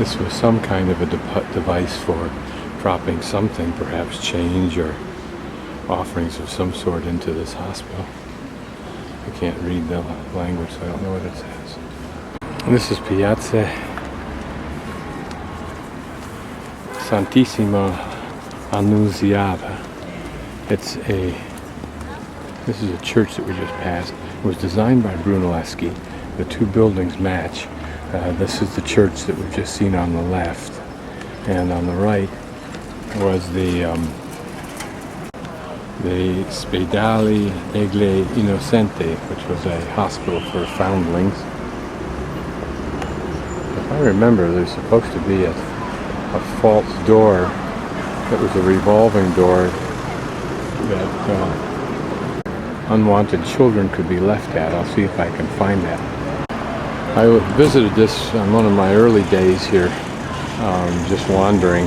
This was some kind of a device for dropping something, perhaps change or offerings of some sort into this hospital. I can't read the language, so I don't know what it says. And this is Piazza Santissima Annunziata. This is a church that we just passed. It was designed by Bruneleschi. The two buildings match. This is the church that we've just seen on the left, and on the right was the Spedale degli Innocenti, which was a hospital for foundlings. If I remember, there's supposed to be a false door that was a revolving door that unwanted children could be left at. I'll see if I can find that. I visited this on one of my early days here, just wandering,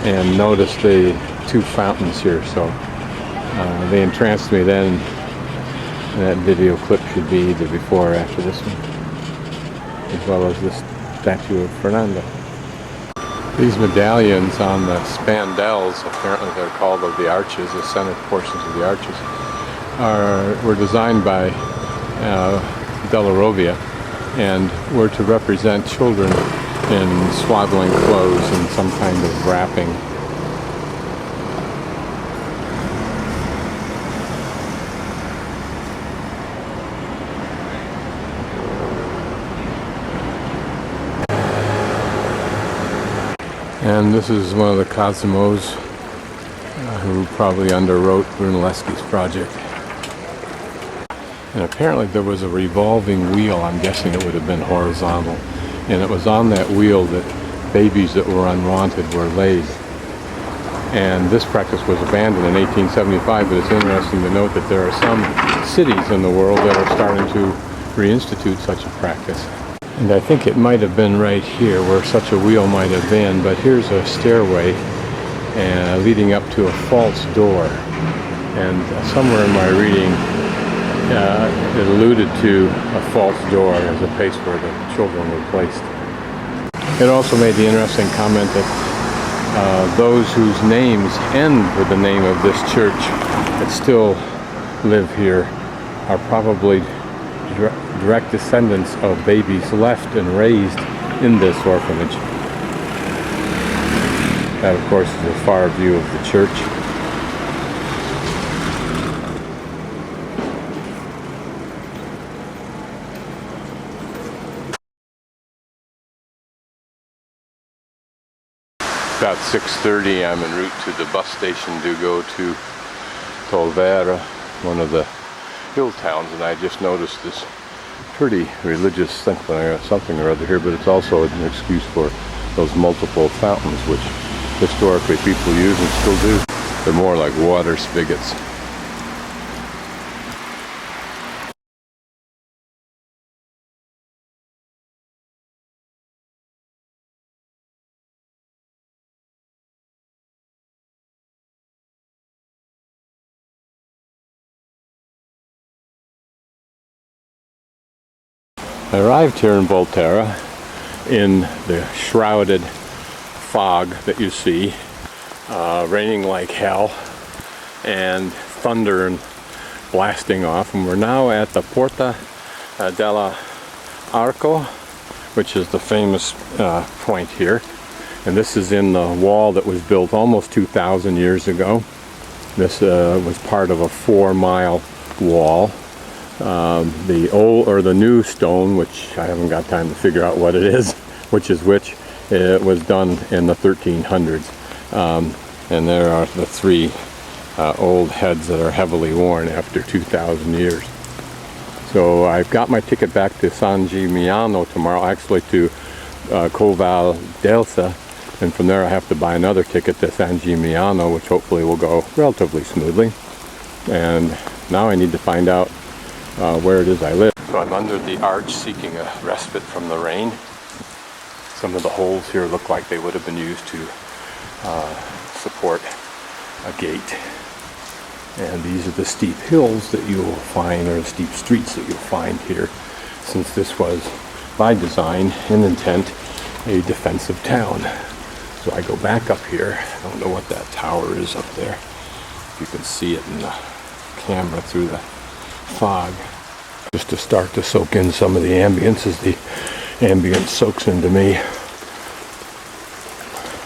and noticed the two fountains here, so they entranced me then. That video clip should be either before or after this one, as well as this statue of Fernando. These medallions on the spandrels, apparently they're called, of the arches, the center portions of the arches, were designed by Della Rovia, and were to represent children in swaddling clothes and some kind of wrapping. And this is one of the Cosmos who probably underwrote Brunelleschi's project. And apparently there was a revolving wheel. I'm guessing it would have been horizontal. And it was on that wheel that babies that were unwanted were laid. And this practice was abandoned in 1875, but it's interesting to note that there are some cities in the world that are starting to reinstitute such a practice. And I think it might have been right here where such a wheel might have been, but here's a stairway leading up to a false door. And somewhere in my reading, it alluded to a false door as a place where the children were placed. It also made the interesting comment that those whose names end with the name of this church that still live here are probably direct descendants of babies left and raised in this orphanage. That, of course, is a far view of the church. About 6:30, I'm en route to the bus station to go to Volterra, one of the hill towns, and I just noticed this pretty religious something or other here, but it's also an excuse for those multiple fountains, which historically people use and still do. They're more like water spigots. I arrived here in Volterra in the shrouded fog that you see, raining like hell and thunder and blasting off, and we're now at the Porta dell'Arco, which is the famous point here, and this is in the wall that was built almost 2,000 years ago. This was part of a 4-mile wall. The old or the new stone, which I haven't got time to figure out what it is, which is which, it was done in the 1300s, and there are the 3 old heads that are heavily worn after 2,000 years. So I've got my ticket back to San Gimignano tomorrow, actually to Coval d'Elsa, and from there I have to buy another ticket to San Gimignano, which hopefully will go relatively smoothly. And now I need to find out where it is I live. So I'm under the arch seeking a respite from the rain. Some of the holes here look like they would have been used to support a gate. And these are the steep hills that you will find, or the steep streets that you'll find here, since this was by design and intent a defensive town. So I go back up here. I don't know what that tower is up there. You can see it in the camera through the fog. Just to start to soak in some of the ambience as the ambience soaks into me.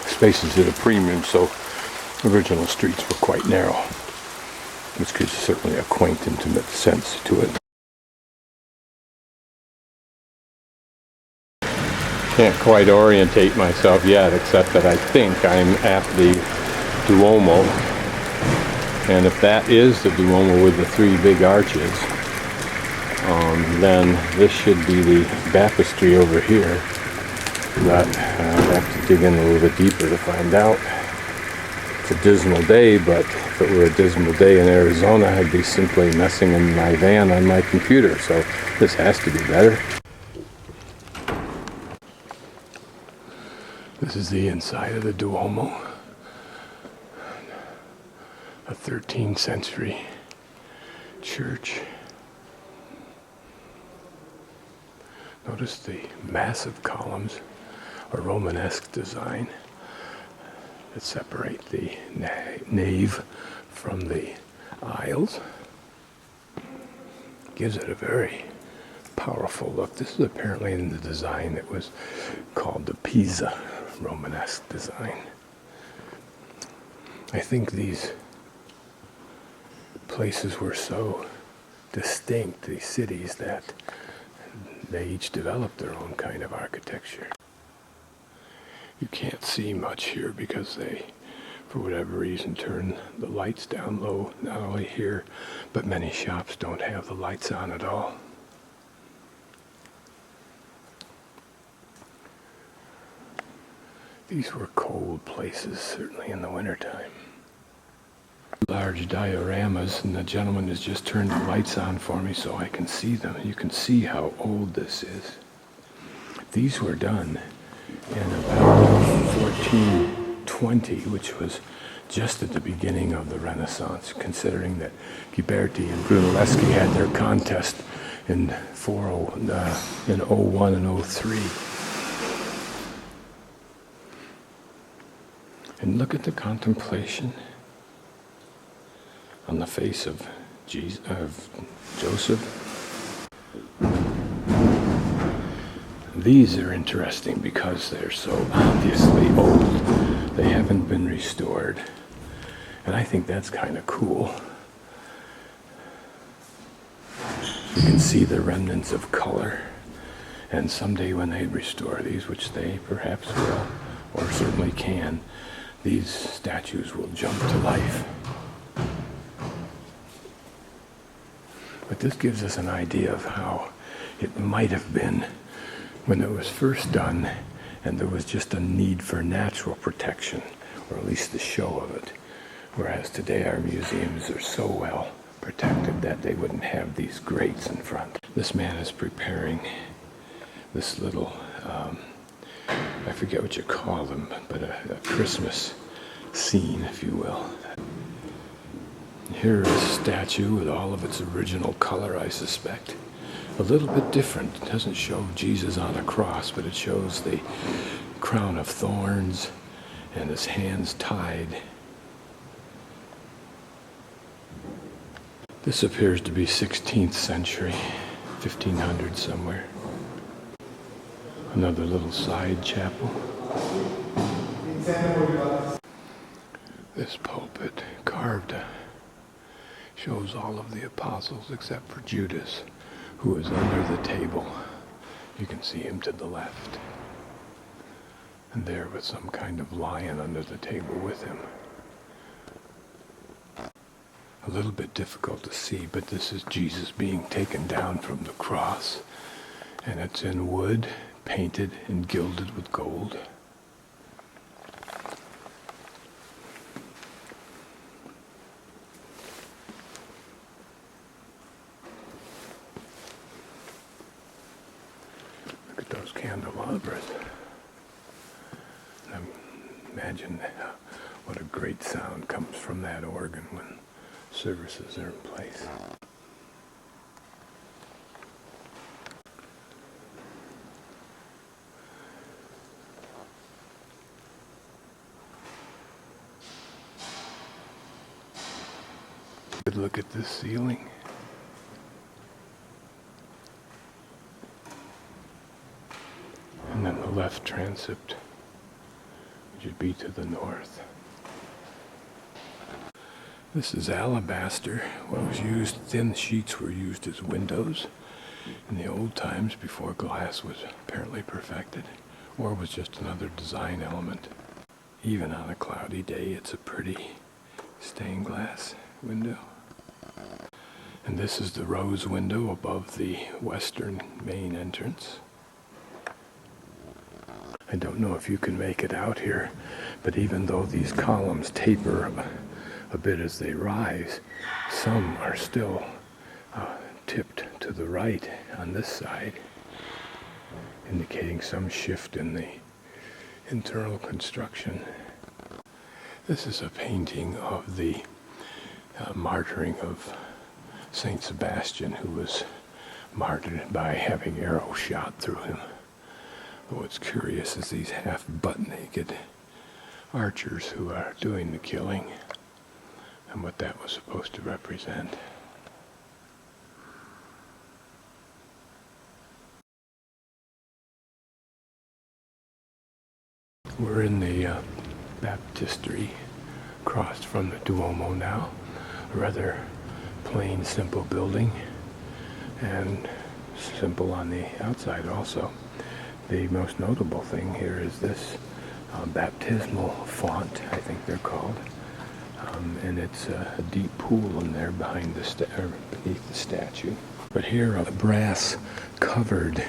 Space is at a premium, so original streets were quite narrow, which gives certainly a quaint, intimate sense to it. Can't quite orientate myself yet, except that I think I'm at the Duomo. And if that is the Duomo with the three big arches, then this should be the Babpistery over here. But I'll have to dig in a little bit deeper to find out. It's a dismal day, but if it were a dismal day in Arizona, I'd be simply messing in my van on my computer. So this has to be better. This is the inside of the Duomo. A 13th century church. Notice the massive columns, a Romanesque design that separate the nave from the aisles. Gives it a very powerful look. This is apparently in the design that was called the Pisa Romanesque design. I think these places were so distinct, these cities, that they each developed their own kind of architecture. You can't see much here because they, for whatever reason, turn the lights down low, not only here, but many shops don't have the lights on at all. These were cold places, certainly in the wintertime. Large dioramas, and the gentleman has just turned the lights on for me so I can see them. You can see how old this is. These were done in about 1420, which was just at the beginning of the Renaissance, considering that Ghiberti and Bruneleschi had their contest in 01 and 03. And look at the contemplation on the face of Joseph. These are interesting because they're so obviously old. They haven't been restored. And I think that's kind of cool. You can see the remnants of color. And someday when they restore these, which they perhaps will, or certainly can, these statues will jump to life. But this gives us an idea of how it might have been when it was first done and there was just a need for natural protection, or at least the show of it. Whereas today our museums are so well protected that they wouldn't have these grates in front. This man is preparing this little, I forget what you call them, but a Christmas scene, if you will. Here is a statue with all of its original color, I suspect. A little bit different. It doesn't show Jesus on a cross, but it shows the crown of thorns and his hands tied. This appears to be 16th century, 1500 somewhere. Another little side chapel. This pulpit carved shows all of the apostles except for Judas, who is under the table. You can see him to the left. And there with some kind of lion under the table with him. A little bit difficult to see, but this is Jesus being taken down from the cross. And it's in wood, painted and gilded with gold. Look at those candelabras. And imagine what a great sound comes from that organ when services are in place. Good look at this ceiling. And then the left transept, which would be to the north. This is alabaster. What was used, thin sheets were used as windows in the old times before glass was apparently perfected, or was just another design element. Even on a cloudy day, it's a pretty stained glass window. And this is the rose window above the western main entrance. I don't know if you can make it out here, but even though these columns taper a bit as they rise, some are still tipped to the right on this side, indicating some shift in the internal construction. This is a painting of the martyring of Saint Sebastian, who was martyred by having arrows shot through him. But what's curious is these half butt-naked archers who are doing the killing, and what that was supposed to represent. We're in the Babpistery, across from the Duomo now. A rather plain, simple building, and simple on the outside also. The most notable thing here is this baptismal font, I think they're called. And it's a deep pool in there behind the beneath the statue. But here a brass covered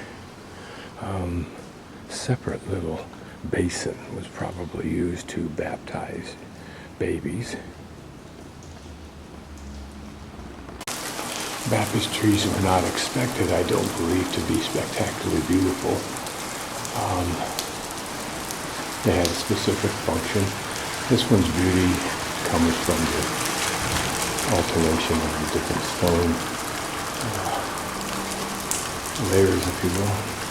separate little basin was probably used to baptize babies. Baptistries were not expected, I don't believe, to be spectacularly beautiful. They had a specific function. This one's beauty comes from the alternation of the different stone layers, if you will.